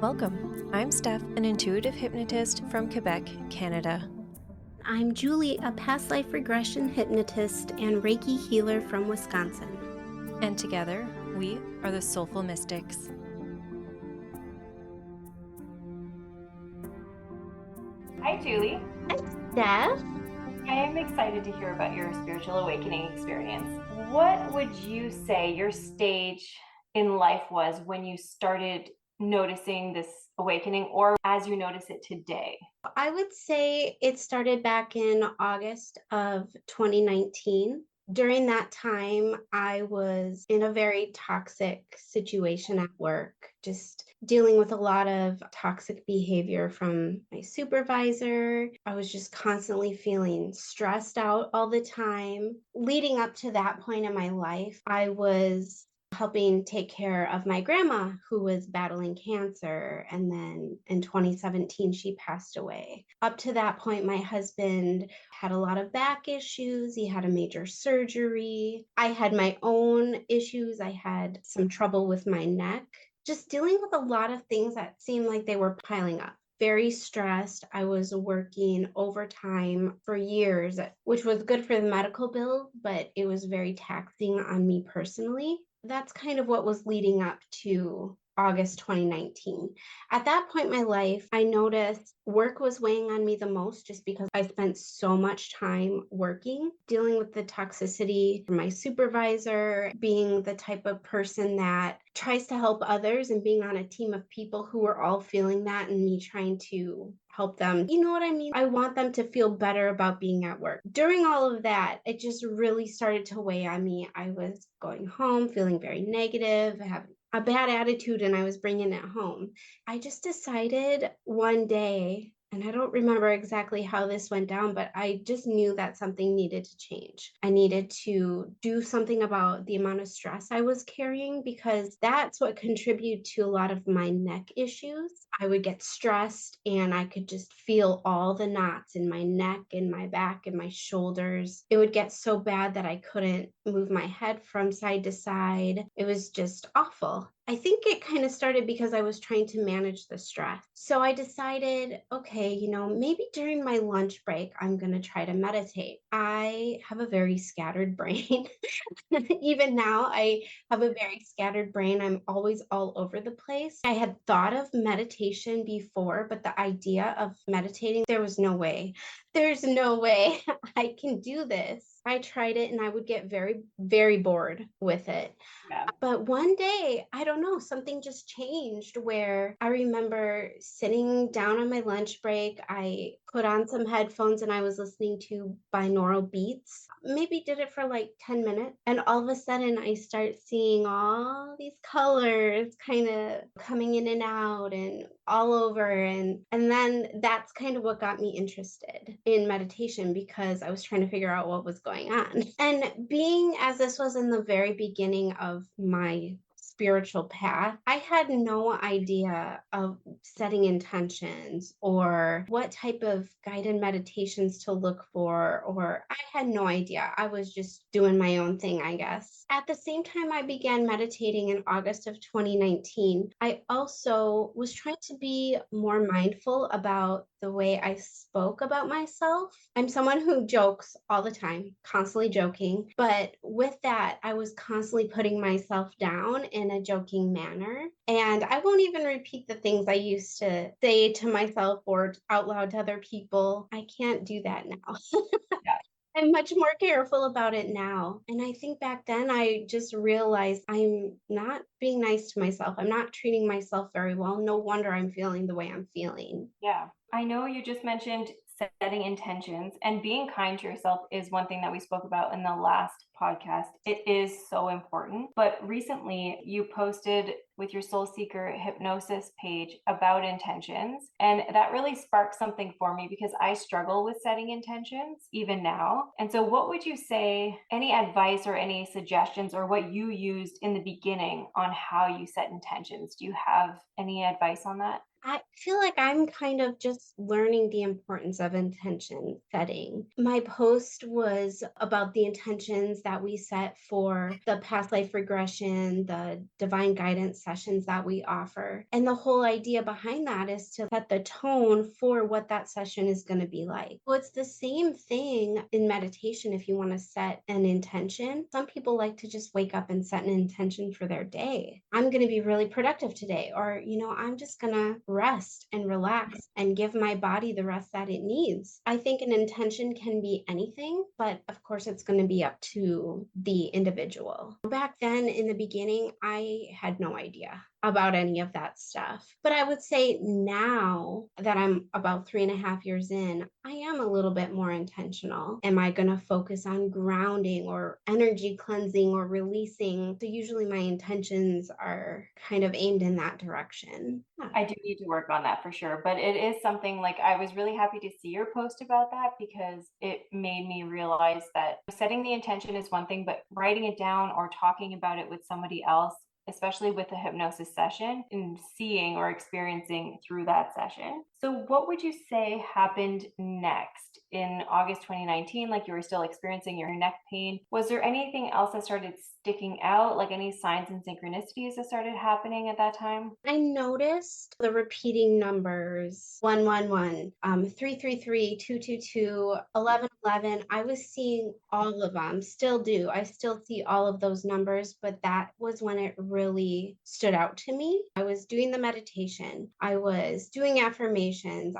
Welcome. I'm Steph, an intuitive hypnotist from Quebec, Canada. I'm Julie, a past life regression hypnotist and Reiki healer from Wisconsin. And together, we are the Soulful Mystics. Hi, Julie. Hi, Steph. I am excited to hear about your spiritual awakening experience. What would you say your stage in life was when you started noticing this awakening, or as you notice it today? I would say it started back in August of 2019. During that time, I was in a very toxic situation at work, just dealing with a lot of toxic behavior from my supervisor. I was just constantly feeling stressed out all the time. Leading up to that point in my life, I was helping take care of my grandma who was battling cancer. And then in 2017, she passed away. Up to that point, my husband had a lot of back issues. He had a major surgery. I had my own issues. I had some trouble with my neck, just dealing with a lot of things that seemed like they were piling up. Very stressed. I was working overtime for years, which was good for the medical bill, but it was very taxing on me personally. That's kind of what was leading up to August 2019. At that point in my life, I noticed work was weighing on me the most just because I spent so much time working, dealing with the toxicity from my supervisor, being the type of person that tries to help others and being on a team of people who are all feeling that and me trying to help them. You know what I mean? I want them to feel better about being at work. During all of that, it just really started to weigh on me. I was going home feeling very negative, having a bad attitude, and I was bringing it home. I just decided one day, and I don't remember exactly how this went down, but I just knew that something needed to change. I needed to do something about the amount of stress I was carrying because that's what contributed to a lot of my neck issues. I would get stressed and I could just feel all the knots in my neck and my back and my shoulders. It would get so bad that I couldn't move my head from side to side. It was just awful. I think it kind of started because I was trying to manage the stress. So I decided, okay, maybe during my lunch break, I'm going to try to meditate. I have a very scattered brain. Even now, I have a very scattered brain. I'm always all over the place. I had thought of meditation before, but the idea of meditating, there was no way. There's no way I can do this. I tried it and I would get very, very bored with it. Yeah. But one day, I don't know, something just changed where I remember sitting down on my lunch break. I put on some headphones and I was listening to binaural beats. Maybe did it for like 10 minutes. And all of a sudden, I start seeing all these colors kind of coming in and out and all over. And then that's kind of what got me interested in meditation because I was trying to figure out what was going on. And being as this was in the very beginning of my spiritual path, I had no idea of setting intentions or what type of guided meditations to look for, or I had no idea. I was just doing my own thing, I guess. At the same time I began meditating in August of 2019, I also was trying to be more mindful about the way I spoke about myself. I'm someone who jokes all the time, constantly joking. But with that, I was constantly putting myself down in a joking manner. And I won't even repeat the things I used to say to myself or out loud to other people. I can't do that now. Yeah. I'm much more careful about it now. And I think back then I just realized I'm not being nice to myself. I'm not treating myself very well. No wonder I'm feeling the way I'm feeling. Yeah. I know you just mentioned setting intentions, and being kind to yourself is one thing that we spoke about in the last podcast. It is so important. But recently you posted with your Soul Seeker hypnosis page about intentions, and that really sparked something for me because I struggle with setting intentions even now. And so what would you say, any advice or any suggestions or what you used in the beginning on how you set intentions? Do you have any advice on that? I feel like I'm kind of just learning the importance of intention setting. My post was about the intentions that we set for the past life regression, the divine guidance sessions that we offer. And the whole idea behind that is to set the tone for what that session is going to be like. Well, it's the same thing in meditation if you want to set an intention. Some people like to just wake up and set an intention for their day. I'm going to be really productive today, or, I'm just going to rest and relax and give my body the rest that it needs. I think an intention can be anything, but of course it's going to be up to the individual. Back then in the beginning, I had no idea about any of that stuff. But I would say now that I'm about 3.5 years in, I am a little bit more intentional. Am I going to focus on grounding or energy cleansing or releasing? So usually my intentions are kind of aimed in that direction. Yeah. I do need to work on that for sure. But it is something like I was really happy to see your post about that because it made me realize that setting the intention is one thing, but writing it down or talking about it with somebody else, especially with a hypnosis session, and seeing or experiencing through that session. So what would you say happened next in August 2019? Like you were still experiencing your neck pain. Was there anything else that started sticking out, like any signs and synchronicities that started happening at that time? I noticed the repeating numbers 111, 333, 222, 1111. I was seeing all of them, still do. I still see all of those numbers, but that was when it really stood out to me. I was doing the meditation, I was doing affirmations,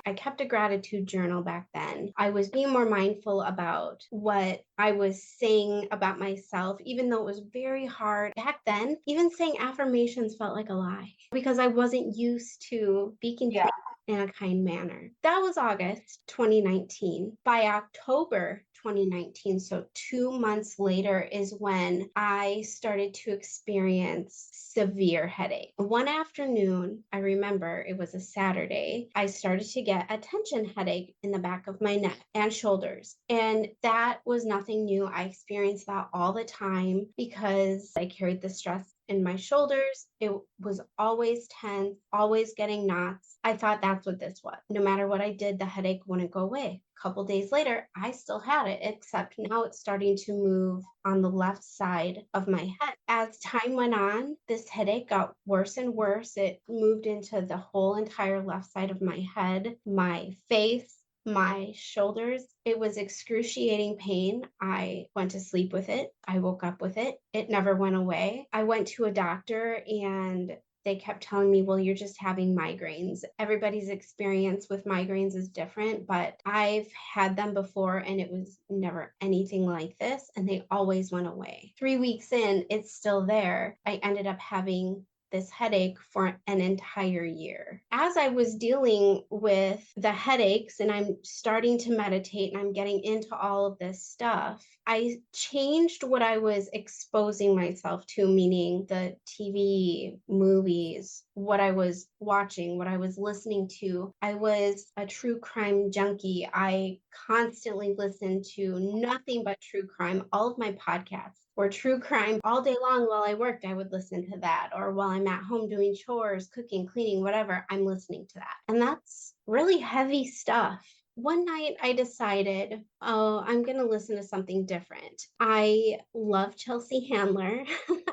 I kept a gratitude journal back then. I was being more mindful about what I was saying about myself, even though it was very hard. Back then, even saying affirmations felt like a lie because I wasn't used to speaking to Yeah. in a kind manner. That was August 2019. By October 2019, so 2 months later, is when I started to experience severe headache. One afternoon, I remember it was a Saturday, I started to get a tension headache in the back of my neck and shoulders. And that was nothing new. I experienced that all the time because I carried the stress in my shoulders. It was always tense, always getting knots. I thought that's what this was. No matter what I did, the headache wouldn't go away. A couple days later, I still had it, except now it's starting to move on the left side of my head. As time went on, this headache got worse and worse. It moved into the whole entire left side of my head, my face, my shoulders. It was excruciating pain. I went to sleep with it. I woke up with it. It never went away. I went to a doctor and they kept telling me, well, you're just having migraines. Everybody's experience with migraines is different, but I've had them before and it was never anything like this. And they always went away. 3 weeks in, it's still there. I ended up having this headache for an entire year. As I was dealing with the headaches and I'm starting to meditate and I'm getting into all of this stuff, I changed what I was exposing myself to, meaning the TV, movies, what I was watching, what I was listening to. I was a true crime junkie. I constantly listened to nothing but true crime. All of my podcasts or true crime all day long. While I worked, I would listen to that. Or while I'm at home doing chores, cooking, cleaning, whatever, I'm listening to that. And that's really heavy stuff. One night I decided, oh, I'm going to listen to something different. I love Chelsea Handler.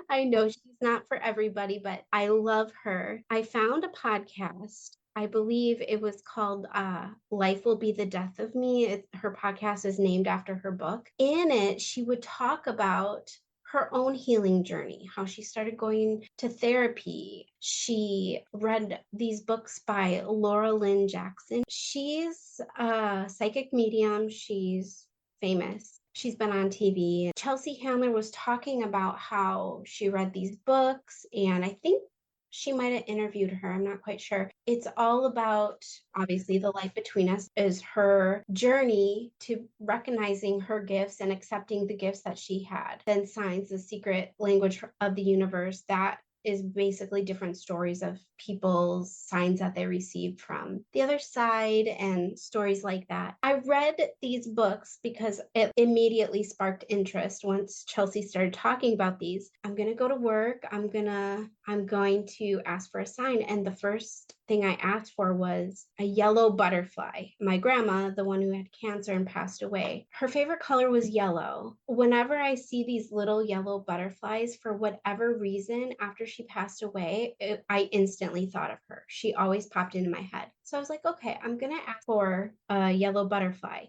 I know she's not for everybody, but I love her. I found a podcast. I believe it was called Life Will Be the Death of Me. Her podcast is named after her book. In it, she would talk about her own healing journey, how she started going to therapy. She read these books by Laura Lynn Jackson. She's a psychic medium. She's famous. She's been on TV. Chelsea Handler was talking about how she read these books, and I think she might have interviewed her. I'm not quite sure. It's all about, obviously, the life between us is her journey to recognizing her gifts and accepting the gifts that she had. Then signs, the secret language of the universe, that is basically different stories of people's signs that they received from the other side and stories like that. I read these books because it immediately sparked interest once Chelsea started talking about these. I'm going to go to work. I'm going to I'm going to ask for a sign. And the first thing I asked for was a yellow butterfly. My grandma, the one who had cancer and passed away, her favorite color was yellow. Whenever I see these little yellow butterflies, for whatever reason, after she passed away, I instantly thought of her. She always popped into my head. So I was like, okay, I'm going to ask for a yellow butterfly.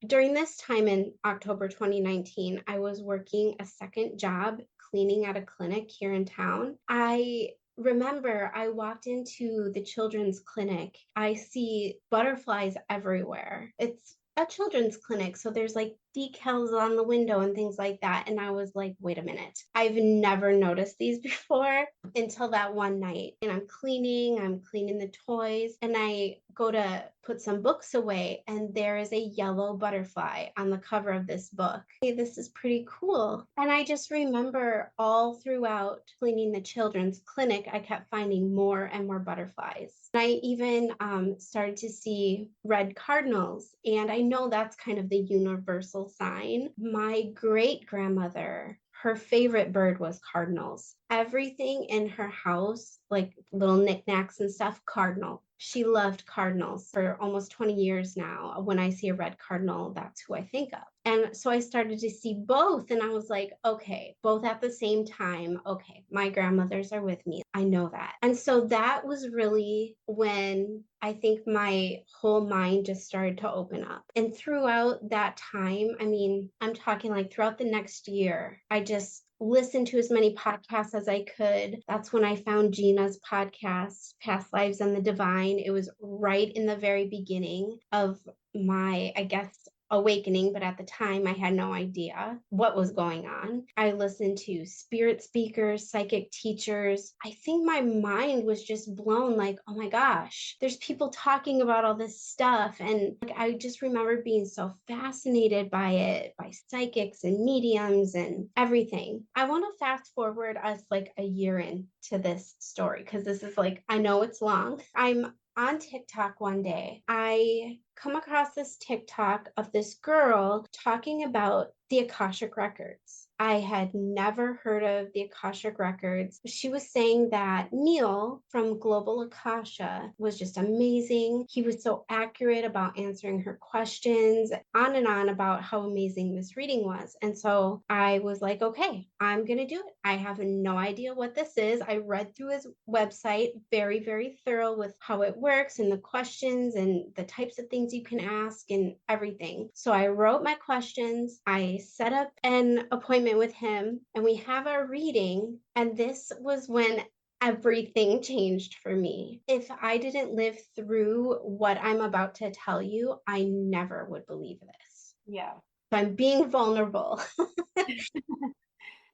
During this time in October 2019, I was working a second job cleaning at a clinic here in town. I remember I walked into the children's clinic. I see butterflies everywhere. It's a children's clinic, so there's like decals on the window and things like that. And I was like, wait a minute, I've never noticed these before until that one night. And I'm cleaning the toys, and I go to put some books away, and there is a yellow butterfly on the cover of this book. Hey, this is pretty cool. And I just remember all throughout cleaning the children's clinic, I kept finding more and more butterflies. And I even started to see red cardinals. And I know that's kind of the universal sign. My great grandmother, her favorite bird was cardinals. Everything in her house, like little knickknacks and stuff, cardinal. She loved cardinals for almost 20 years now. When I see a red cardinal, that's who I think of. And so I started to see both, and I was like, okay, both at the same time. Okay, my grandmothers are with me. I know that. And so that was really when I think my whole mind just started to open up. And throughout that time, I mean, I'm talking like throughout the next year, I just listened to as many podcasts as I could. That's when I found Gina's podcast, Past Lives and the Divine. It was right in the very beginning of my, I guess, awakening, but at the time I had no idea what was going on. I listened to spirit speakers, psychic teachers. I think my mind was just blown, like, oh my gosh, there's people talking about all this stuff. And like, I just remember being so fascinated by it, by psychics and mediums and everything. I want to fast forward us like a year into this story, because this is like, I know it's long. I'm on TikTok one day. I come across this TikTok of this girl talking about the Akashic Records. I had never heard of the Akashic Records. She was saying that Neil from Global Akasha was just amazing. He was so accurate about answering her questions, on and on about how amazing this reading was. And so I was like, okay, I'm going to do it. I have no idea what this is. I read through his website, very, very thorough with how it works and the questions and the types of things you can ask and everything. So I wrote my questions. I set up an appointment with him, and we have our reading. And this was when everything changed for me. If I didn't live through what I'm about to tell you, I never would believe this. Yeah. So I'm being vulnerable.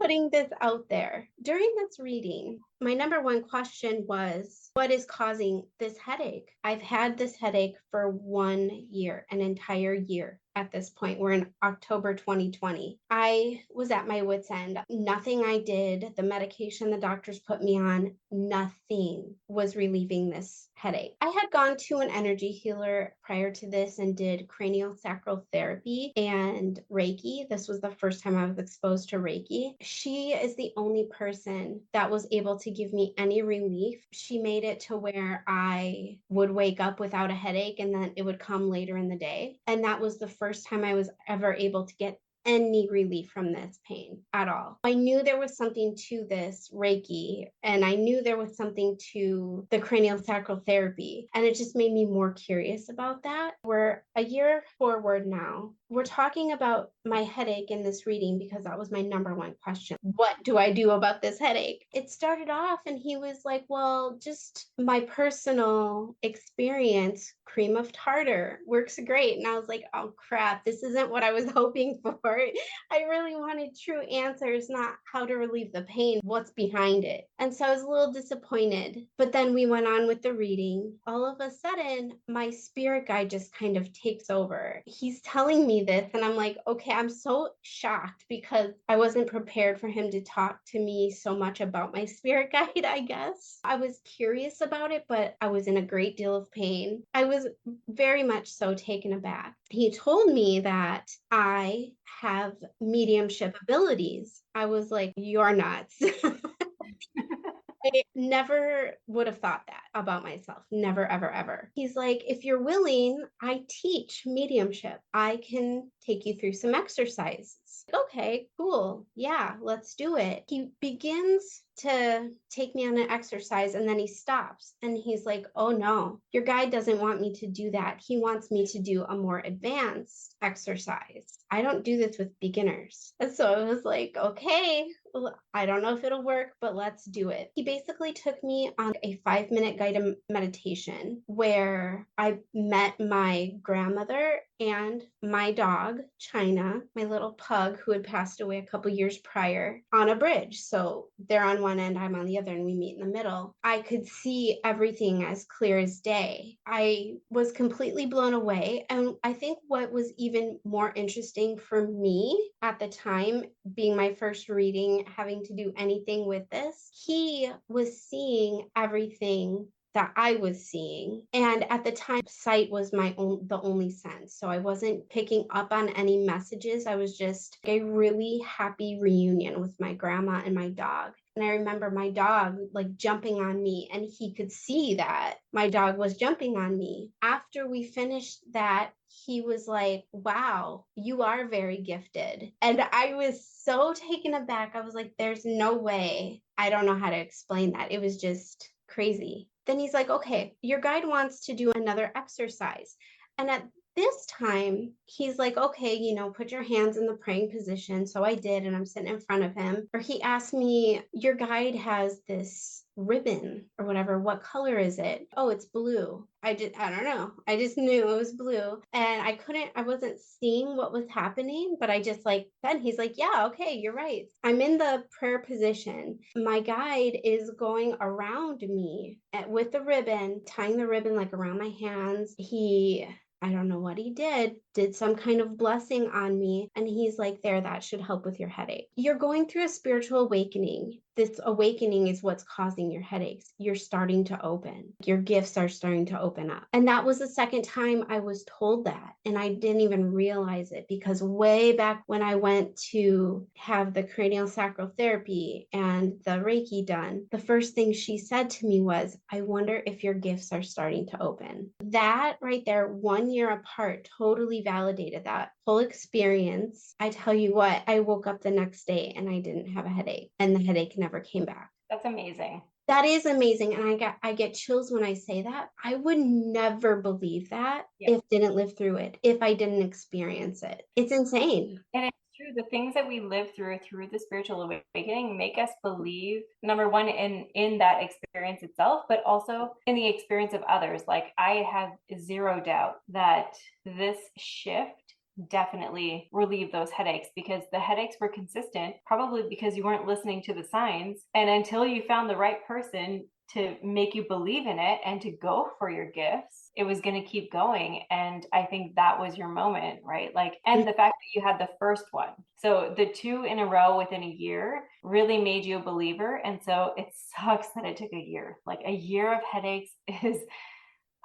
Putting this out there. During this reading, my number one question was, what is causing this headache? I've had this headache for 1 year, an entire year. At this point, we're in October 2020. I was at my wit's end. Nothing I did, the medication the doctors put me on, nothing was relieving this headache. I had gone to an energy healer prior to this and did craniosacral therapy and Reiki. This was the first time I was exposed to Reiki. She is the only person that was able to give me any relief. She made it to where I would wake up without a headache, and then it would come later in the day. And that was the first time I was ever able to get any relief from this pain at all. I knew there was something to this Reiki, and I knew there was something to the craniosacral therapy, and it just made me more curious about that. We're a year forward now. We're talking about my headache in this reading because that was my number one question. What do I do about this headache? It started off and he was like, well, just my personal experience, cream of tartar works great. And I was like, oh crap, this isn't what I was hoping for. I really wanted true answers, not how to relieve the pain, what's behind it. And so I was a little disappointed. But then we went on with the reading. All of a sudden, my spirit guide just kind of takes over. He's telling me this, and I'm like, okay, I'm so shocked because I wasn't prepared for him to talk to me so much about my spirit guide, I guess. I was curious about it, but I was in a great deal of pain. I was very much so taken aback. He told me that I have mediumship abilities. I was like, you're nuts. I never would have thought that about myself. Never, ever, ever. He's like, if you're willing, I teach mediumship. I can take you through some exercises. Okay, cool. Yeah, let's do it. He begins to take me on an exercise and then he stops and he's like, oh no, your guide doesn't want me to do that. He wants me to do a more advanced exercise. I don't do this with beginners. And so I was like, okay, I don't know if it'll work, but let's do it. He basically took me on a 5-minute guided meditation where I met my grandmother and my dog, China, my little pug who had passed away a couple years prior, on a bridge. So they're on one end, I'm on the other, and we meet in the middle. I could see everything as clear as day. I was completely blown away. And I think what was even more interesting for me at the time, being my first reading, having to do anything with this, he was seeing everything that I was seeing. And at the time, sight was the only sense. So I wasn't picking up on any messages. I was just a really happy reunion with my grandma and my dog. And I remember my dog like jumping on me, and he could see that my dog was jumping on me. After we finished that, he was like, wow, you are very gifted. And I was so taken aback. I was like, there's no way. I don't know how to explain that. It was just crazy. Then he's like, okay, your guide wants to do another exercise. And at this time, he's like, okay, put your hands in the praying position. So I did, and I'm sitting in front of him. Or he asked me, your guide has this ribbon or whatever. What color is it? Oh, it's blue. I don't know. I just knew it was blue. And I wasn't seeing what was happening, but I just then he's like, yeah, okay, you're right. I'm in the prayer position. My guide is going around me with the ribbon, tying the ribbon around my hands. I don't know what he did some kind of blessing on me. And he's like, there, that should help with your headache. You're going through a spiritual awakening. This awakening is what's causing your headaches. You're starting to open. Your gifts are starting to open up. And that was the second time I was told that. And I didn't even realize it because way back when I went to have the cranial sacral therapy and the Reiki done, the first thing she said to me was, I wonder if your gifts are starting to open. That right there, 1 year apart, totally validated that whole experience. I tell you what, I woke up the next day and I didn't have a headache, and the headache never came back. That's amazing. That is amazing. And I get chills when I say that. I would never believe that if I didn't live through it, if I didn't experience it. It's insane. And it's true. The things that we live through the spiritual awakening make us believe, number one, in that experience itself, but also in the experience of others. Like, I have zero doubt that this shift definitely relieve those headaches, because the headaches were consistent, probably because you weren't listening to the signs. And until you found the right person to make you believe in it and to go for your gifts, it was going to keep going. And I think that was your moment, right? And the fact that you had the first one. So the 2 in a row within a year really made you a believer. And so it sucks that it took a year. A year of headaches is...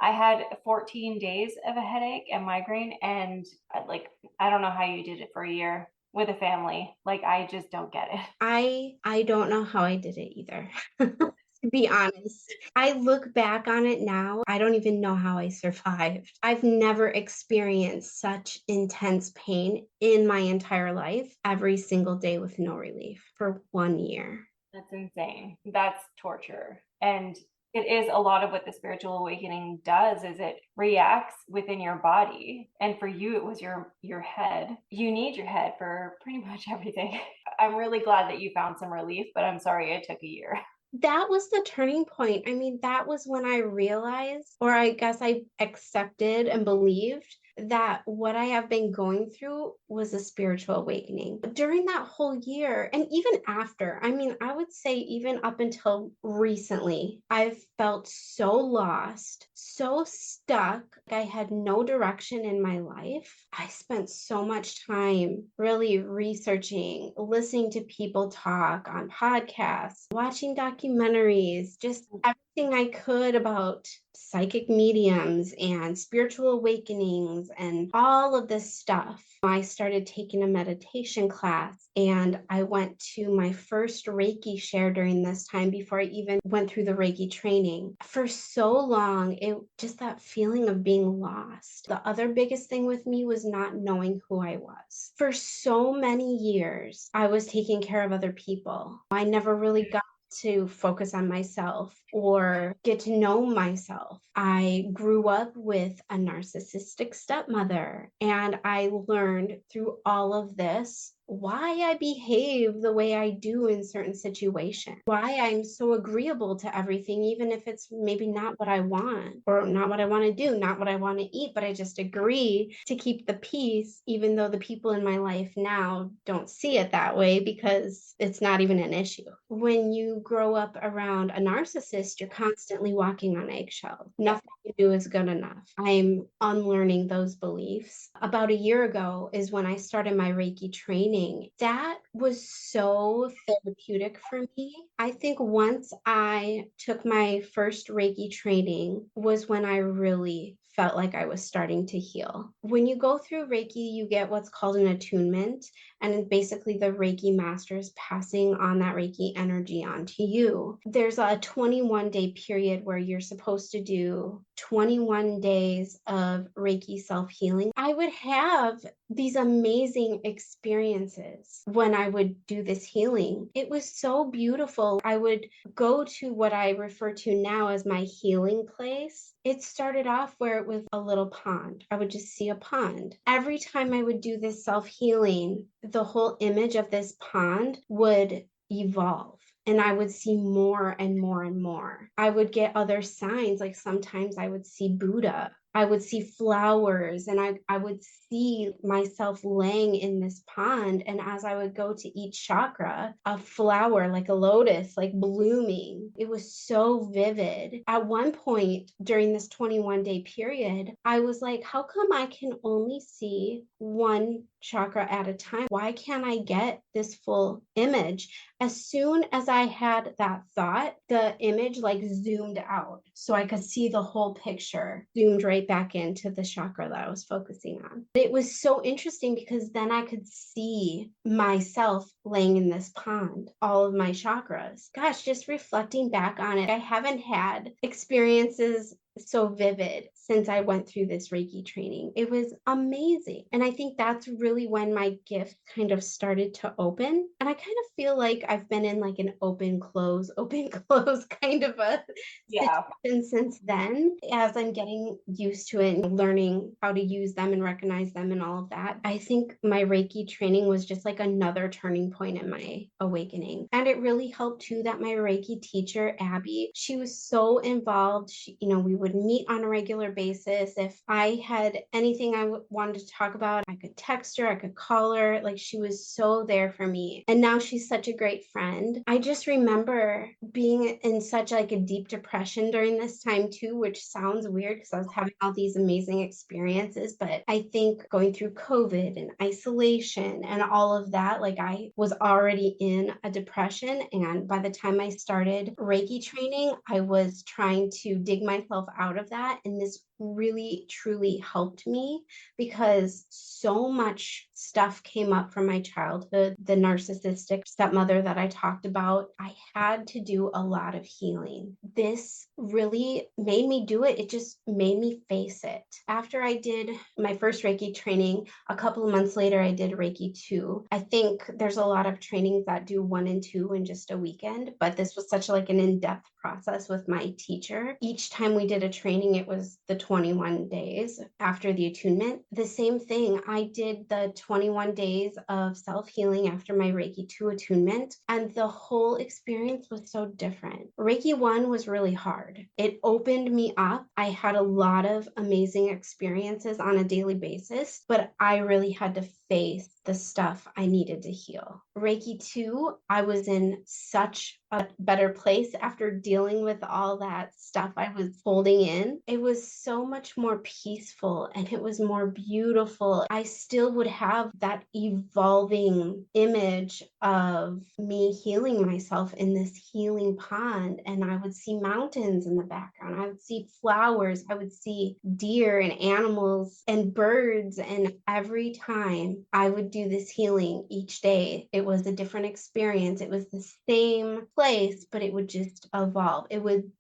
I had 14 days of a headache and migraine, and I don't know how you did it for a year with a family. I just don't get it. I don't know how I did it either. To be honest, I look back on it now, I don't even know how I survived. I've never experienced such intense pain in my entire life, every single day with no relief for 1 year. That's insane. That's torture. And it is a lot of what the spiritual awakening does, is it reacts within your body. And for you, it was your head. You need your head for pretty much everything. I'm really glad that you found some relief, but I'm sorry it took a year. That was the turning point. I mean, that was when I realized, or I guess I accepted and believed, that what I have been going through was a spiritual awakening. During that whole year, and even after, I mean, I would say even up until recently, I've felt so lost, so stuck. I had no direction in my life. I spent so much time really researching, listening to people talk on podcasts, watching documentaries, just everything I could about psychic mediums and spiritual awakenings feelings and all of this stuff. I started taking a meditation class, and I went to my first Reiki share during this time before I even went through the Reiki training. For so long, it just that feeling of being lost. The other biggest thing with me was not knowing who I was. For so many years, I was taking care of other people. I never really got to focus on myself or get to know myself. I grew up with a narcissistic stepmother, and I learned through all of this why I behave the way I do in certain situations, why I'm so agreeable to everything, even if it's maybe not what I want or not what I want to do, not what I want to eat, but I just agree to keep the peace, even though the people in my life now don't see it that way because it's not even an issue. When you grow up around a narcissist, you're constantly walking on eggshells. Nothing you do is good enough. I'm unlearning those beliefs. About a year ago is when I started my Reiki training. That was so therapeutic for me. I think once I took my first Reiki training was when I really felt like I was starting to heal. When you go through Reiki, you get what's called an attunement, and basically the Reiki master is passing on that Reiki energy onto you. There's a 21-day period where you're supposed to do 21 days of Reiki self-healing. I would have these amazing experiences when I would do this healing. It was so beautiful. I would go to what I refer to now as my healing place. It started off where it was a little pond. I would just see a pond. Every time I would do this self-healing, the whole image of this pond would evolve. And I would see more and more and more. I would get other signs, like sometimes I would see Buddha. I would see flowers, and I would see myself laying in this pond. And as I would go to each chakra, a flower like a lotus, like blooming. It was so vivid. At one point during this 21-day period, I was like, how come I can only see one chakra at a time? Why can't I get this full image? As soon as I had that thought, the image like zoomed out so I could see the whole picture, zoomed right back into the chakra that I was focusing on. It was so interesting because then I could see myself laying in this pond, all of my chakras. Gosh, just reflecting back on it, I haven't had experiences so vivid since I went through this Reiki training. It was amazing. And I think that's really when my gift kind of started to open. And I kind of feel like I've been in like an open, close kind of a situation since then. As I'm getting used to it and learning how to use them and recognize them and all of that, I think my Reiki training was just like another turning point in my awakening. And it really helped too that my Reiki teacher, Abby, she was so involved. We would meet on a regular basis. If I had anything I wanted to talk about, I could text her, I could call her. Like, she was so there for me. And now she's such a great friend. I just remember being in such like a deep depression during this time too, which sounds weird because I was having all these amazing experiences. But I think going through COVID and isolation and all of that, like I was already in a depression. And by the time I started Reiki training, I was trying to dig myself out of that. And this really truly helped me because so much stuff came up from my childhood. The narcissistic stepmother that I talked about, I had to do a lot of healing. This really made me do it. It just made me face it. After I did my first Reiki training, a couple of months later, I did Reiki 2. I think there's a lot of trainings that do 1 and 2 in just a weekend, but this was such like an in-depth process with my teacher. Each time we did a training, it was the 21 days after the attunement. The same thing, I did the 21 days of self-healing after my Reiki 2 attunement, and the whole experience was so different. Reiki 1 was really hard. It opened me up. I had a lot of amazing experiences on a daily basis, but I really had to face the stuff I needed to heal. Reiki 2, I was in such a better place after dealing with all that stuff I was holding in. It was so much more peaceful and it was more beautiful. I still would have that evolving image of me healing myself in this healing pond, and I would see mountains in the background. I would see flowers. I would see deer and animals and birds. And every time I would do this healing each day, it was a different experience. It was the same place, but it would just evolve. It would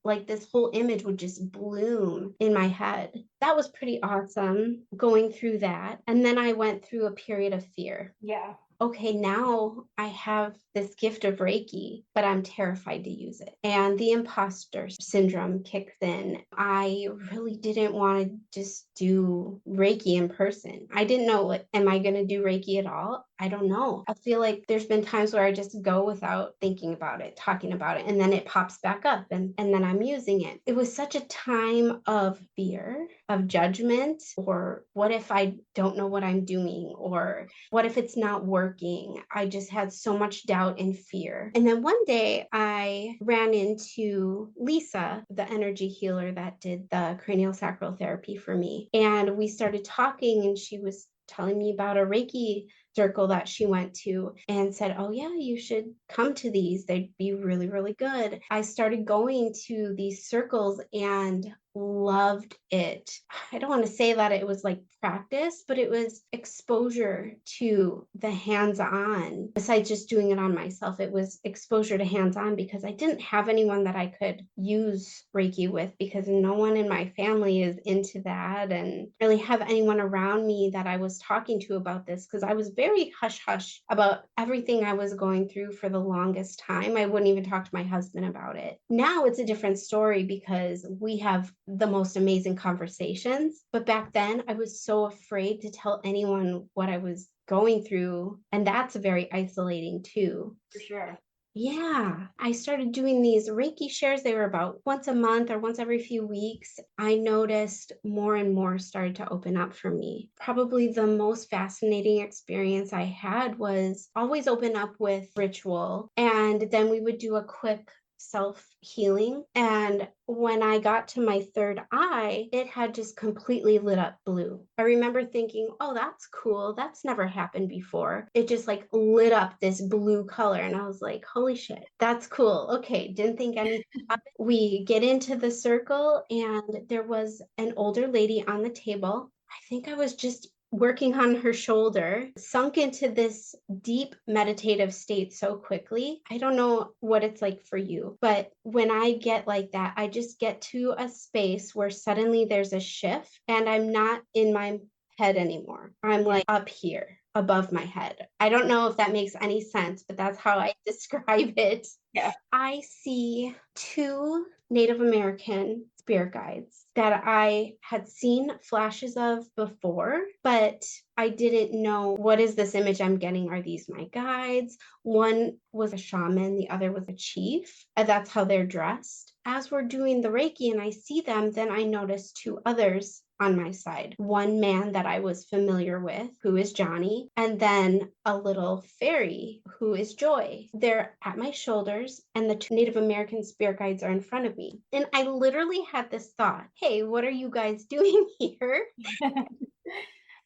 like this whole image would just bloom in my head. That was pretty awesome going through that. And then I went through a period of fear. Yeah. Okay, now I have this gift of Reiki, but I'm terrified to use it. And the imposter syndrome kicks in. I really didn't want to just do Reiki in person. I didn't know, like, am I going to do Reiki at all? I don't know. I feel like there's been times where I just go without thinking about it, talking about it, and then it pops back up and then I'm using it. It was such a time of fear, of judgment, or what if I don't know what I'm doing, or what if it's not working? I just had so much doubt and fear. And then one day I ran into Lisa, the energy healer that did the cranial sacral therapy for me. And we started talking, and she was telling me about a Reiki circle that she went to and said, oh yeah, you should come to these. They'd be really, really good. I started going to these circles and loved it. I don't want to say that it was like practice, but it was exposure to the hands-on. Besides just doing it on myself, it was exposure to hands-on because I didn't have anyone that I could use Reiki with, because no one in my family is into that, and really have anyone around me that I was talking to about this, because I was very hush-hush about everything I was going through for the longest time. I wouldn't even talk to my husband about it. Now it's a different story because we have the most amazing conversations. But back then I was so afraid to tell anyone what I was going through. And that's very isolating too. For sure. Yeah, I started doing these Reiki shares. They were about once a month or once every few weeks. I noticed more and more started to open up for me. Probably the most fascinating experience I had was always open up with ritual. And then we would do a quick self-healing. And when I got to my third eye, it had just completely lit up blue. I remember thinking, oh, that's cool. That's never happened before. It just like lit up this blue color. And I was like, holy shit, that's cool. Okay, didn't think anything of it. We get into the circle, and there was an older lady on the table. I think I was just working on her shoulder, sunk into this deep meditative state so quickly. I don't know what it's like for you, but when I get like that, I just get to a space where suddenly there's a shift and I'm not in my head anymore. I'm like up here above my head. I don't know if that makes any sense, but that's how I describe it. Yeah. I see two Native American spirit guides that I had seen flashes of before, but I didn't know, what is this image I'm getting? Are these my guides? One was a shaman, the other was a chief. That's how they're dressed. As we're doing the Reiki and I see them, then I notice two others on my side. One man that I was familiar with, who is Johnny, and then a little fairy, who is Joy. They're at my shoulders, and the two Native American spirit guides are in front of me. And I literally had this thought, hey, what are you guys doing here?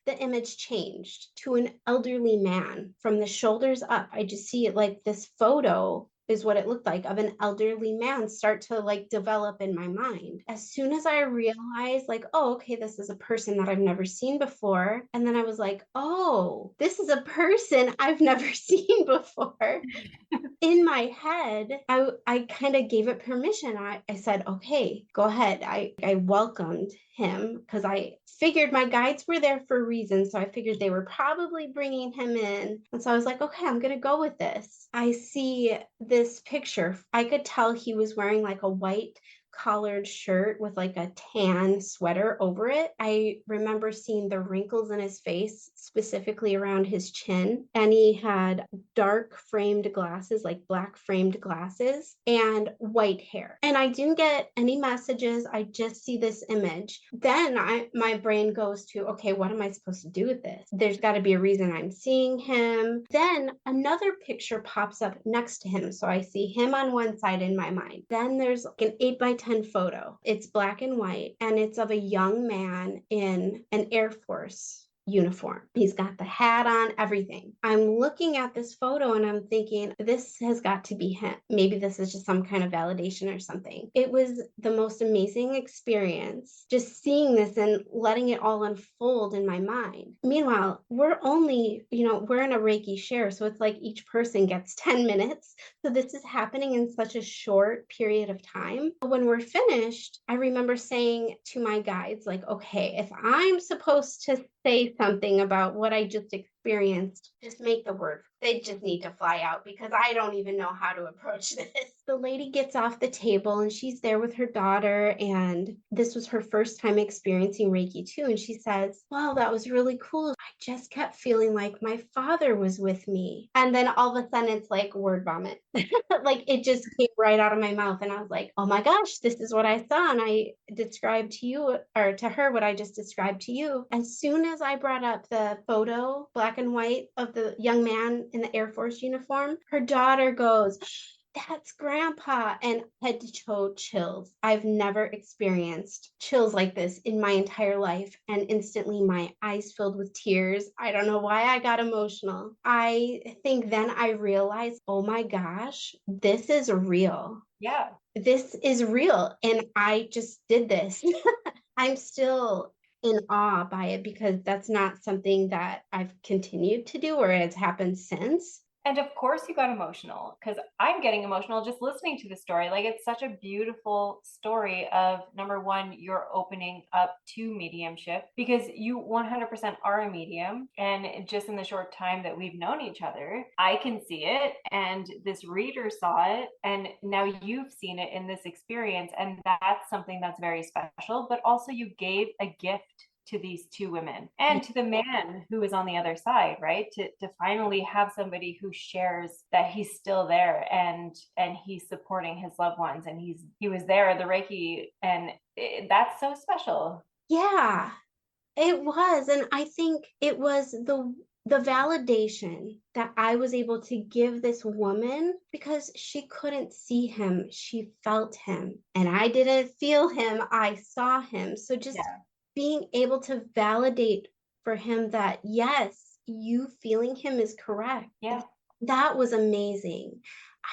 The image changed to an elderly man from the shoulders up. I just see it like this photo is what it looked like, of an elderly man start to like develop in my mind. As soon as I realized like, oh, okay, this is a person that I've never seen before. And then I was like, oh, this is a person I've never seen before. In my head, I kind of gave it permission. I said, okay, go ahead. I welcomed him because I figured my guides were there for a reason. So I figured they were probably bringing him in. And so I was like, okay, I'm going to go with this. I see this picture. I could tell he was wearing like a white collared shirt with like a tan sweater over it. I remember seeing the wrinkles in his face, specifically around his chin. And he had dark framed glasses, like black framed glasses, and white hair. And I didn't get any messages. I just see this image. Then my brain goes to, okay, what am I supposed to do with this? There's got to be a reason I'm seeing him. Then another picture pops up next to him. So I see him on one side in my mind. Then there's like an 8x10 photo. It's black and white, and it's of a young man in an Air Force uniform. He's got the hat on, everything. I'm looking at this photo and I'm thinking, this has got to be him. Maybe this is just some kind of validation or something. It was the most amazing experience just seeing this and letting it all unfold in my mind. Meanwhile, we're only, we're in a Reiki share, so it's like each person gets 10 minutes. So this is happening in such a short period of time. When we're finished, I remember saying to my guides, like, okay, if I'm supposed to say something about what I just experienced, just make the word. They just need to fly out because I don't even know how to approach this. The lady gets off the table and she's there with her daughter, and this was her first time experiencing Reiki too. And she says, wow, that was really cool. I just kept feeling like my father was with me. And then all of a sudden it's like word vomit. Like it just came right out of my mouth. And I was like, oh my gosh, this is what I saw. And I described to you, or to her, what I just described to you. As soon as I brought up the photo, black and white, of the young man in the Air Force uniform, her daughter goes, that's grandpa, and head to toe chills. I've never experienced chills like this in my entire life, and instantly my eyes filled with tears. I don't know why I got emotional. I think then I realized, oh my gosh, this is real. Yeah. This is real, and I just did this. I'm still in awe by it because that's not something that I've continued to do or has happened since. And of course you got emotional, because I'm getting emotional just listening to the story. Like, it's such a beautiful story of, number one, you're opening up to mediumship because you 100% are a medium. And just in the short time that we've known each other, I can see it, and this reader saw it, and now you've seen it in this experience. And that's something that's very special. But also you gave a gift to these two women and to the man who is on the other side, right? To finally have somebody who shares that he's still there, and he's supporting his loved ones, and he was there, the Reiki, and that's so special. Yeah, it was. And I think it was the validation that I was able to give this woman, because she couldn't see him, she felt him, and I didn't feel him, I saw him. So just being able to validate for him that, yes, you feeling him is correct. Yeah. That was amazing.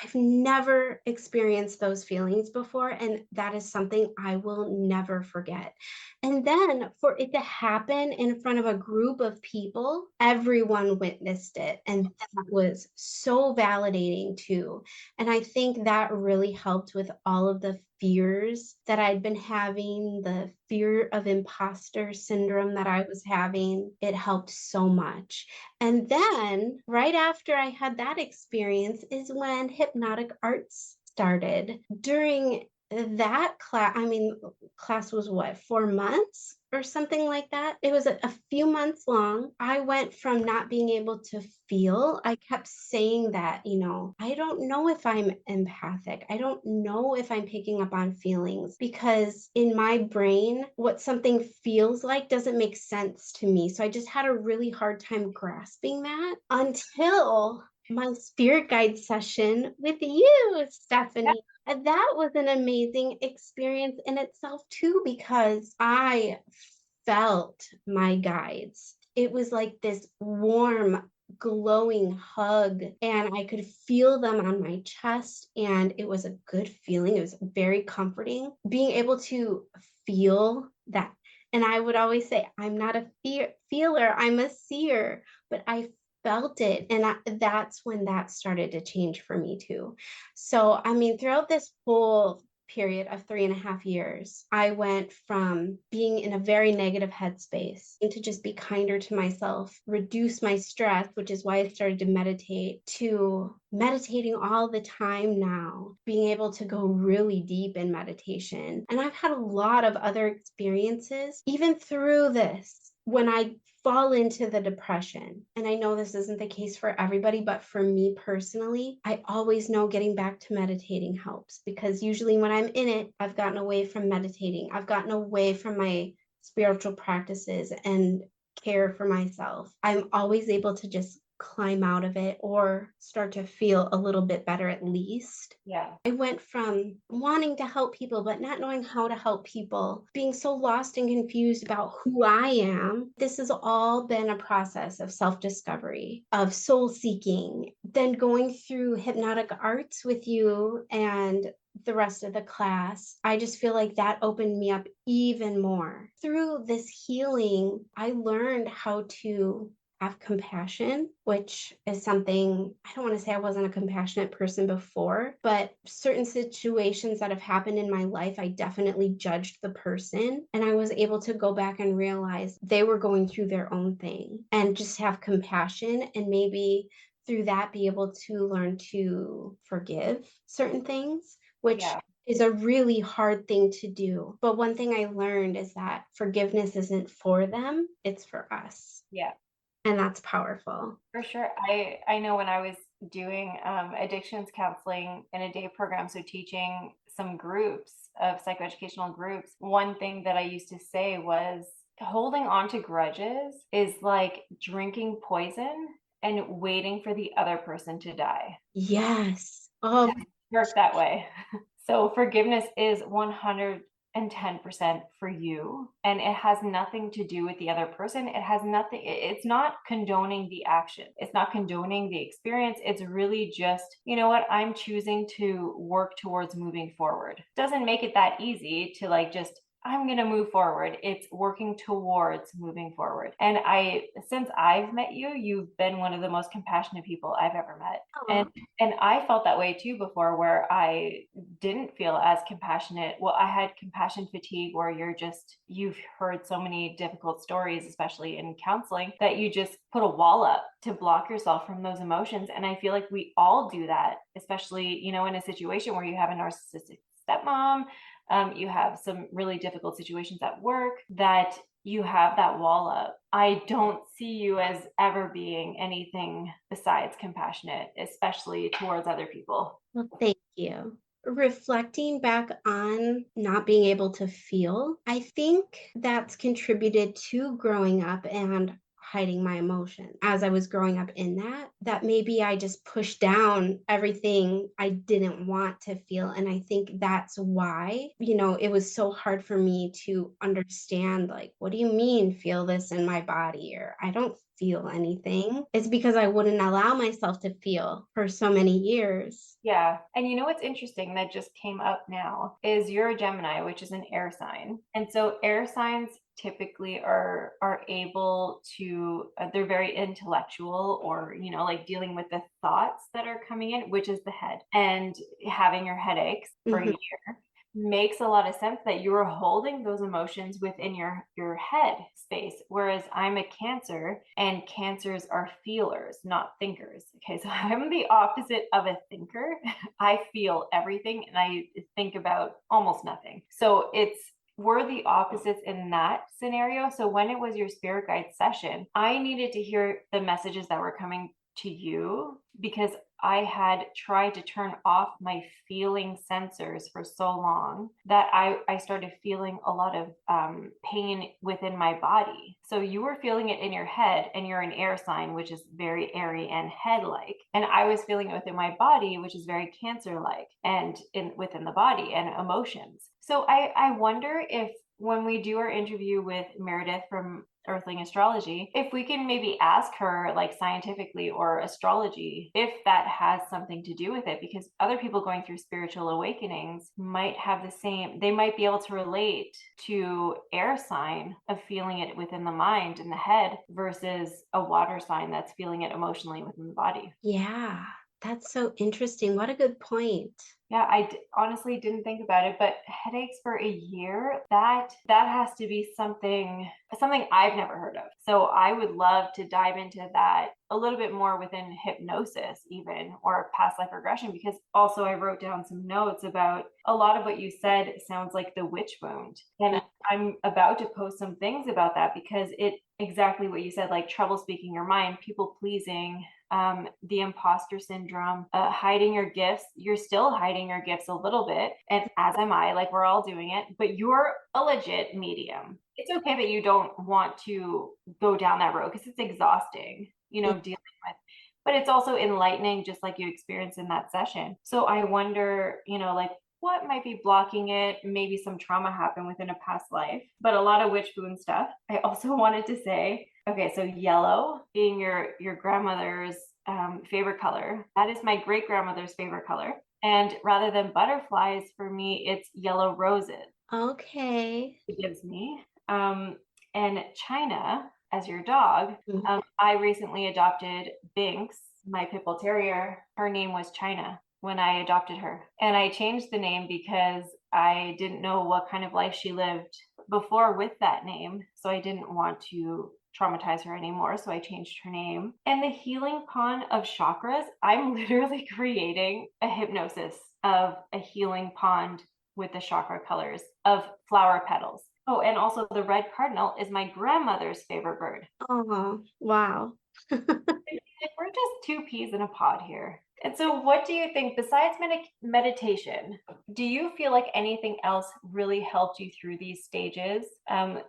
I've never experienced those feelings before, and that is something I will never forget. And then for it to happen in front of a group of people, everyone witnessed it, and that was so validating too. And I think that really helped with all of the fears that I'd been having, the fear of imposter syndrome that I was having. It helped so much. And then right after I had that experience is when hypnotic arts started. During that class was what, 4 months or something like that. It was a few months long. I went from not being able to feel. I kept saying that, I don't know if I'm empathic. I don't know if I'm picking up on feelings, because in my brain, what something feels like doesn't make sense to me. So I just had a really hard time grasping that until my spirit guide session with you, Stephanie. And that was an amazing experience in itself too, because I felt my guides. It was like this warm, glowing hug, and I could feel them on my chest, and it was a good feeling. It was very comforting being able to feel that. And I would always say, I'm not a feeler, I'm a seer, but I felt it. And that's when that started to change for me too. So, throughout this whole period of 3.5 years, I went from being in a very negative headspace to just be kinder to myself, reduce my stress, which is why I started to meditate, to meditating all the time now, being able to go really deep in meditation. And I've had a lot of other experiences, even through this, when I fall into the depression. And I know this isn't the case for everybody, but for me personally, I always know getting back to meditating helps, because usually when I'm in it, I've gotten away from meditating. I've gotten away from my spiritual practices and care for myself. I'm always able to just climb out of it or start to feel a little bit better at least. Yeah. I went from wanting to help people, but not knowing how to help people, being so lost and confused about who I am. This has all been a process of self-discovery, of soul seeking, then going through hypnotic arts with you and the rest of the class. I just feel like that opened me up even more. Through this healing, I learned how to have compassion, which is something, I don't want to say I wasn't a compassionate person before, but certain situations that have happened in my life, I definitely judged the person. And I was able to go back and realize they were going through their own thing and just have compassion, and maybe through that be able to learn to forgive certain things, which is a really hard thing to do. But one thing I learned is that forgiveness isn't for them, it's for us. Yeah. And that's powerful. For sure. I know when I was doing addictions counseling in a day program, so teaching some groups of psychoeducational groups, one thing that I used to say was holding on to grudges is like drinking poison and waiting for the other person to die. Yes. Work that way. So forgiveness is 110% for you, and it has nothing to do with the other person. It has nothing, it's not condoning the action, it's not condoning the experience. It's really just, you know what, I'm choosing to work towards moving forward. Doesn't make it that easy to like just, I'm going to move forward. It's working towards moving forward. And since I've met you, you've been one of the most compassionate people I've ever met. And I felt that way too before, where I didn't feel as compassionate. Well, I had compassion fatigue, where you've heard so many difficult stories, especially in counseling, that you just put a wall up to block yourself from those emotions. And I feel like we all do that, especially, you know, in a situation where you have a narcissistic stepmom, you have some really difficult situations at work, that you have that wall up. I don't see you as ever being anything besides compassionate, especially towards other people. Well, thank you. Reflecting back on not being able to feel, I think that's contributed to growing up and hiding my emotion. As I was growing up in that maybe I just pushed down everything I didn't want to feel. And I think that's why, you know, it was so hard for me to understand, like, what do you mean feel this in my body? Or I don't feel anything. It's because I wouldn't allow myself to feel for so many years. Yeah. And you know what's interesting that just came up now is you're a Gemini, which is an air sign. And so air signs typically are able to they're very intellectual, or, you know, like dealing with the thoughts that are coming in, which is the head, and having your headaches for a year makes a lot of sense that you are holding those emotions within your head space, whereas I'm a Cancer, and Cancers are feelers, not thinkers. Okay, so I'm the opposite of a thinker. I feel everything and I think about almost nothing. So we're the opposites in that scenario. So when it was your spirit guide session, I needed to hear the messages that were coming to you, because I had tried to turn off my feeling sensors for so long that I started feeling a lot of pain within my body. So you were feeling it in your head, and you're an air sign, which is very airy and head-like. And I was feeling it within my body, which is very Cancer-like, and within the body and emotions. So I wonder if when we do our interview with Meredith from Earthling Astrology, if we can maybe ask her, like scientifically or astrology, if that has something to do with it, because other people going through spiritual awakenings might have the same, they might be able to relate to air sign of feeling it within the mind and the head versus a water sign that's feeling it emotionally within the body. Yeah. That's so interesting. What a good point. Yeah, honestly didn't think about it, but headaches for a year, that has to be something I've never heard of. So I would love to dive into that a little bit more within hypnosis even, or past life regression, because also I wrote down some notes about a lot of what you said sounds like the witch wound. And I'm about to post some things about that because it exactly what you said, like trouble speaking your mind, people pleasing, the imposter syndrome, hiding your gifts. You're still hiding your gifts a little bit, and as am I, like we're all doing it, but you're a legit medium. It's okay that you don't want to go down that road because it's exhausting, dealing with, but it's also enlightening, just like you experienced in that session. So I wonder, like what might be blocking it. Maybe some trauma happened within a past life, but a lot of witch wound stuff. I also wanted to say, okay, so yellow being your grandmother's favorite color. That is my great grandmother's favorite color. And rather than butterflies, for me, it's yellow roses. Okay. It gives me. And China, as your dog, I recently adopted Binks, my pit bull terrier. Her name was China when I adopted her. And I changed the name because I didn't know what kind of life she lived before with that name. So I didn't want to traumatize her anymore. So I changed her name. And the healing pond of chakras, I'm literally creating a hypnosis of a healing pond with the chakra colors of flower petals. Oh, and also the red cardinal is my grandmother's favorite bird. Oh, wow. We're just two peas in a pod here. And so what do you think, besides meditation, do you feel like anything else really helped you through these stages?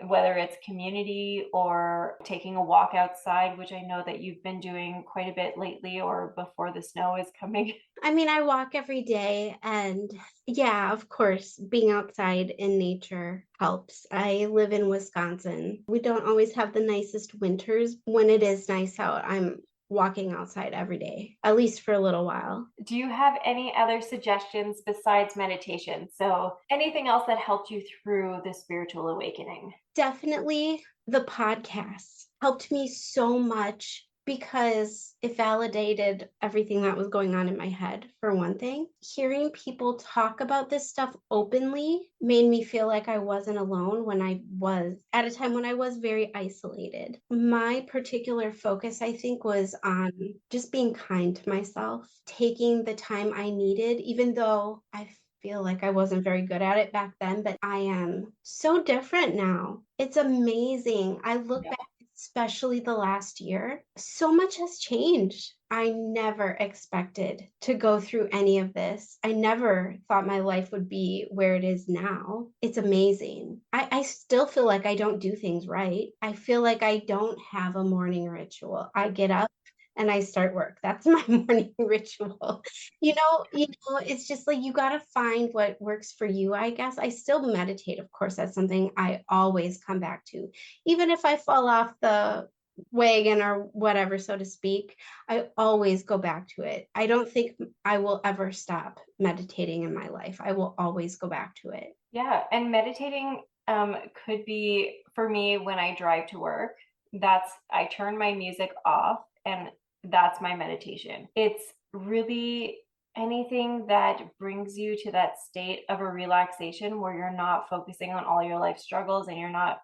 Whether it's community or taking a walk outside, which I know that you've been doing quite a bit lately, or before the snow is coming. I mean, I walk every day, and yeah, of course, being outside in nature helps. I live in Wisconsin. We don't always have the nicest winters. When it is nice out, I'm walking outside every day, at least for a little while. Do you have any other suggestions besides meditation? So anything else that helped you through the spiritual awakening? Definitely the podcast helped me so much because it validated everything that was going on in my head, for one thing. Hearing people talk about this stuff openly made me feel like I wasn't alone when I was at a time when I was very isolated. My particular focus, I think, was on just being kind to myself, taking the time I needed, even though I feel like I wasn't very good at it back then, but I am so different now. It's amazing. I look back, especially the last year, so much has changed. I never expected to go through any of this. I never thought my life would be where it is now. It's amazing. I still feel like I don't do things right. I feel like I don't have a morning ritual. I get up and I start work. That's my morning ritual. It's just like you got to find what works for you, I guess. I still meditate, of course. That's something I always come back to. Even if I fall off the wagon or whatever, so to speak, I always go back to it. I don't think I will ever stop meditating in my life. I will always go back to it. Yeah, and meditating could be for me when I drive to work. I turn my music off and that's my meditation. It's really anything that brings you to that state of a relaxation where you're not focusing on all your life struggles and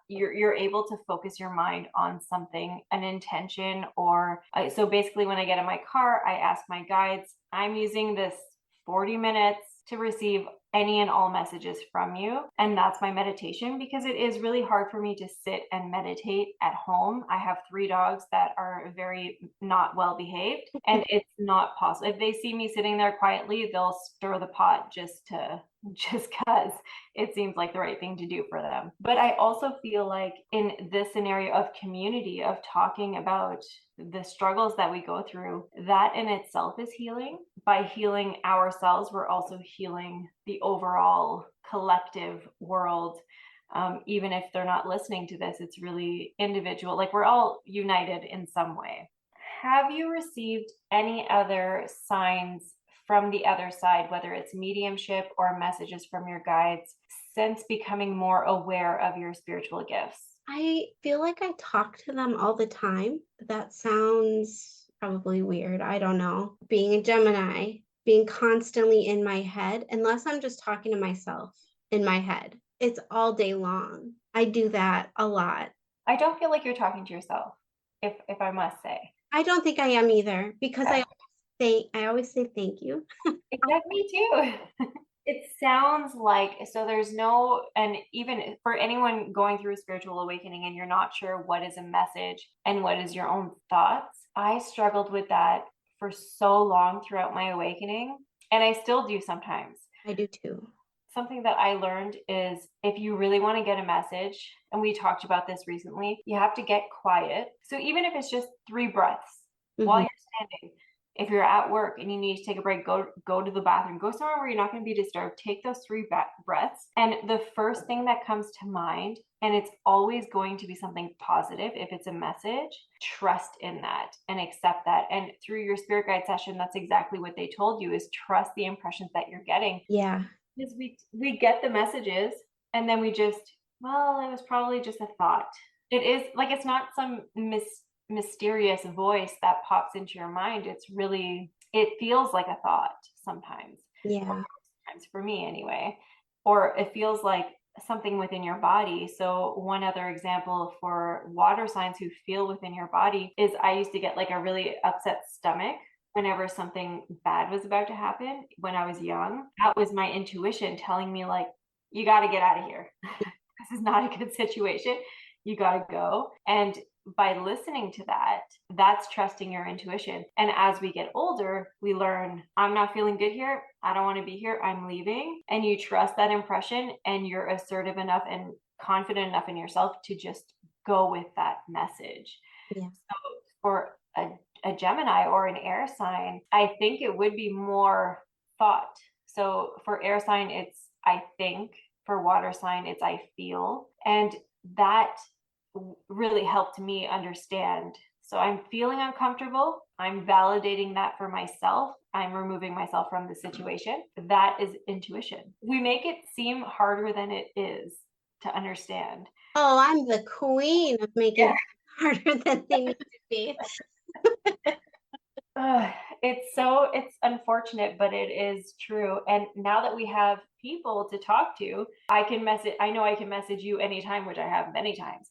you're able to focus your mind on something, an intention, or so basically when I get in my car, I ask my guides, I'm using this 40 minutes to receive any and all messages from you. And that's my meditation, because it is really hard for me to sit and meditate at home. I have 3 dogs that are very not well behaved, and it's not possible. If they see me sitting there quietly, they'll stir the pot just because it seems like the right thing to do for them. But I also feel like in this scenario of community, of talking about the struggles that we go through, that in itself is healing. By healing ourselves, we're also healing the overall collective world. Even if they're not listening to this, it's really individual. Like we're all united in some way. Have you received any other signs from the other side, whether it's mediumship or messages from your guides, since becoming more aware of your spiritual gifts? I feel like I talk to them all the time. That sounds, probably weird. I don't know. Being a Gemini, being constantly in my head, unless I'm just talking to myself in my head, it's all day long. I do that a lot. I don't feel like you're talking to yourself, if I must say. I don't think I am either, because Okay. I always say thank you. Exactly, me too. It sounds like, so there's no, and even for anyone going through a spiritual awakening and you're not sure what is a message and what is your own thoughts, I struggled with that for so long throughout my awakening, and I still do sometimes. I do too. Something that I learned is if you really want to get a message, and we talked about this recently, you have to get quiet. So even if it's just 3 breaths while Mhm. you're standing, if you're at work and you need to take a break, go to the bathroom, go somewhere where you're not going to be disturbed, take those 3 breaths. And the first thing that comes to mind, and it's always going to be something positive if it's a message, trust in that and accept that. And through your spirit guide session, that's exactly what they told you, is trust the impressions that you're getting. Yeah. Because we get the messages and then we just, well, it was probably just a thought. It is like, it's not some mysterious voice that pops into your mind. It's really, it feels like a thought sometimes, Yeah. sometimes for me anyway, or it feels like something within your body. So one other example for water signs who feel within your body is, I used to get like a really upset stomach whenever something bad was about to happen when I was young. That was my intuition telling me, like, you got to get out of here. This is not a good situation. You got to go. And by listening to that, that's trusting your intuition. And as we get older, we learn, I'm not feeling good here. I don't want to be here. I'm leaving. And you trust that impression, and you're assertive enough and confident enough in yourself to just go with that message. Yeah. So for a Gemini or an air sign, I think it would be more thought. So for air sign, it's I think. For water sign, it's I feel. And that really helped me understand. So I'm feeling uncomfortable. I'm validating that for myself. I'm removing myself from the situation. That is intuition. We make it seem harder than it is to understand. Oh, I'm the queen of making Yeah. it harder than they need to be. It's unfortunate, but it is true. And now that we have people to talk to, I know I can message you anytime, which I have many times,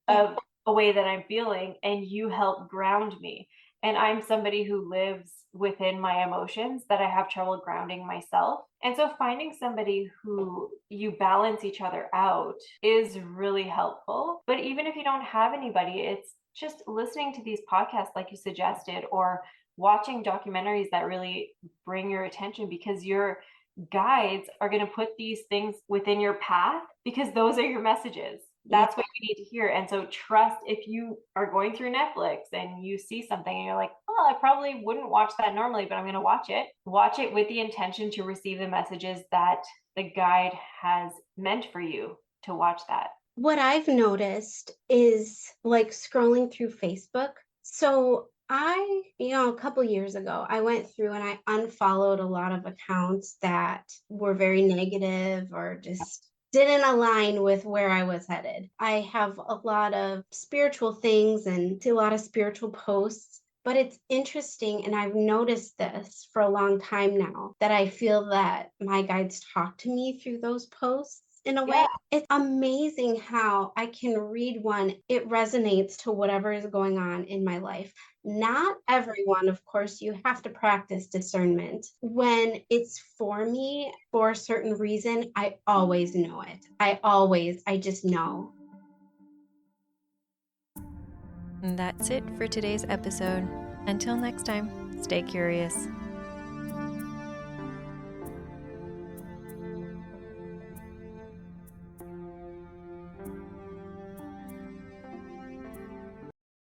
Yeah. of a way that I'm feeling, and you help ground me. And I'm somebody who lives within my emotions, that I have trouble grounding myself. And so finding somebody who you balance each other out is really helpful. But even if you don't have anybody, it's just listening to these podcasts like you suggested, or watching documentaries that really bring your attention, because your guides are going to put these things within your path, because those are your messages. That's what you need to hear. And so trust, if you are going through Netflix and you see something and you're like, well, I probably wouldn't watch that normally, but I'm going to watch it with the intention to receive the messages that the guide has meant for you to watch that. What I've noticed is like scrolling through Facebook. So a couple years ago, I went through and I unfollowed a lot of accounts that were very negative or just didn't align with where I was headed. I have a lot of spiritual things and see a lot of spiritual posts. But it's interesting, and I've noticed this for a long time now, that I feel that my guides talk to me through those posts in a way. Yeah. It's amazing how I can read one, it resonates to whatever is going on in my life. Not everyone, of course, you have to practice discernment. When it's for me for a certain reason, I always know it. I just know. And that's it for today's episode. Until next time, stay curious.